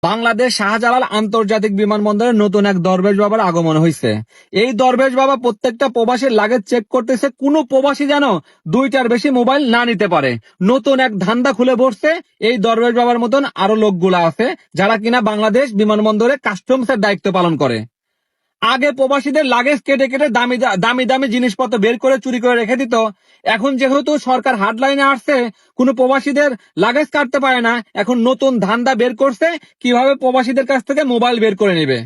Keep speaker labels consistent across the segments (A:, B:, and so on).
A: বাংলাদেশ শাহজালাল আন্তর্জাতিক বিমানবন্দরে নতুন এক দরবেশ বাবার আগমন হয়েছে। এই দরবেশ বাবা প্রত্যেকটা প্রবাসীর লাগেজ চেক করতেছে, কোনো প্রবাসী যেন দুইটার বেশি মোবাইল না নিতে পারে। নতুন এক ধান্দা খুলে বসছে। এই দরবেশ বাবার মতন আরো লোকগুলা আছে যারা কিনা বাংলাদেশ বিমানবন্দরে কাস্টমসের দায়িত্ব পালন করে। আগে প্রবাসীদের লাগেজ কেটে কেটে দামি দামি দামি জিনিসপত্র বের করে চুরি করে রেখে দিত। এখন যেহেতু সরকার হার্ডলাইনে আসছে, কোনো প্রবাসীদের লাগেজ কাটতে পারে না। এখন নতুন ধান্দা বের করছে কিভাবে প্রবাসীদের কাছ থেকে মোবাইল বের করে নেবে।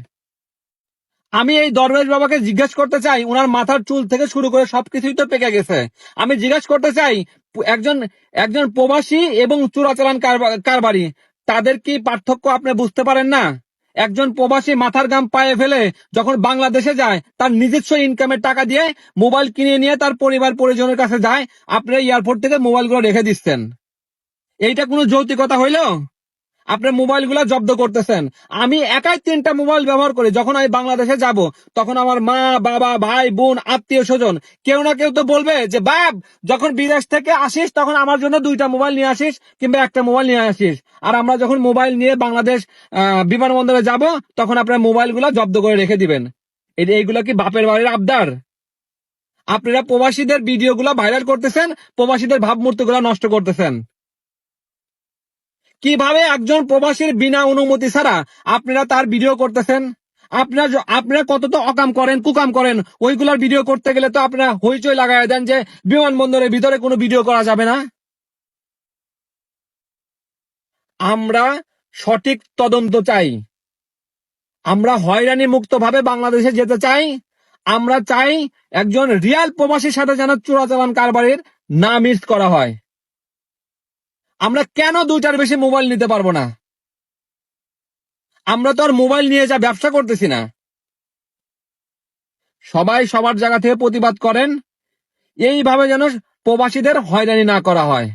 A: আমি এই দরবেশ বাবাকে জিজ্ঞেস করতে চাই, উনার মাথার চুল থেকে শুরু করে সবকিছুই তো পেকে গেছে। আমি জিজ্ঞেস করতে চাই, একজন একজন প্রবাসী এবং চোরাচালান কারবারি, তাদের কি পার্থক্য আপনি বুঝতে পারেন না? একজন প্রবাসী মাথার ঘাম পায়ে ফেলে যখন বাংলাদেশে যায়, তার নিজস্ব ইনকামের টাকা দিয়ে মোবাইল কিনে নিয়ে তার পরিবার পরিজনের কাছে যায়, আপনি এয়ারপোর্ট থেকে মোবাইলগুলো রেখে দিচ্ছেন। এইটা কোনো যৌক্তিকতা হইল? আপনার মোবাইল গুলা জব্দ করতেছেন। আমি একাই 3টা মোবাইল ব্যবহার করি। যখন আমি বাংলাদেশে যাব, তখন আমার মা বাবা ভাই বোন আত্মীয় স্বজন কেউ না কেউ তো বলবে যে বাপ, যখন বিদেশ থেকে আসিস তখন আমার জন্য 2টা মোবাইল নিয়ে আসিস কিংবা একটা মোবাইল নিয়ে আসিস। আর আমরা যখন মোবাইল নিয়ে বাংলাদেশ বিমানবন্দরে যাব, তখন আপনার মোবাইল গুলা জব্দ করে রেখে দিবেন। এইগুলা কি বাপের বাড়ির আবদার? আপনারা প্রবাসীদের ভিডিও গুলা ভাইরাল করতেছেন, প্রবাসীদের ভাবমূর্তি গুলা নষ্ট করতেছেন। কিভাবে একজন প্রবাসীর বিনা অনুমতি ছাড়া আপনারা তার ভিডিও করতেছেন? আপনারা কত তো অকাম করেন, কুকাম করেন। ওইগুলার ভিডিও করতে গেলে তো আপনারা হইচই লাগাই দেন যে বিমানবন্দরের ভিতরে কোনো ভিডিও করা যাবে না। আমরা সঠিক তদন্ত চাই। আমরা হয়রানি মুক্ত ভাবে বাংলাদেশে যেতে চাই। আমরা চাই একজন রিয়াল প্রবাসীর সাথে যেন চোরাচালান কারবারির না মিস করা হয়। আমরা কেন 2টার বেশি মোবাইল নিতে পারবো না? আমরা তো আর মোবাইল নিয়ে যা ব্যবসা করতেছি না। সবাই সবার জায়গা থেকে প্রতিবাদ করেন, এইভাবে যেন প্রবাসীদের হয়রানি না করা হয়।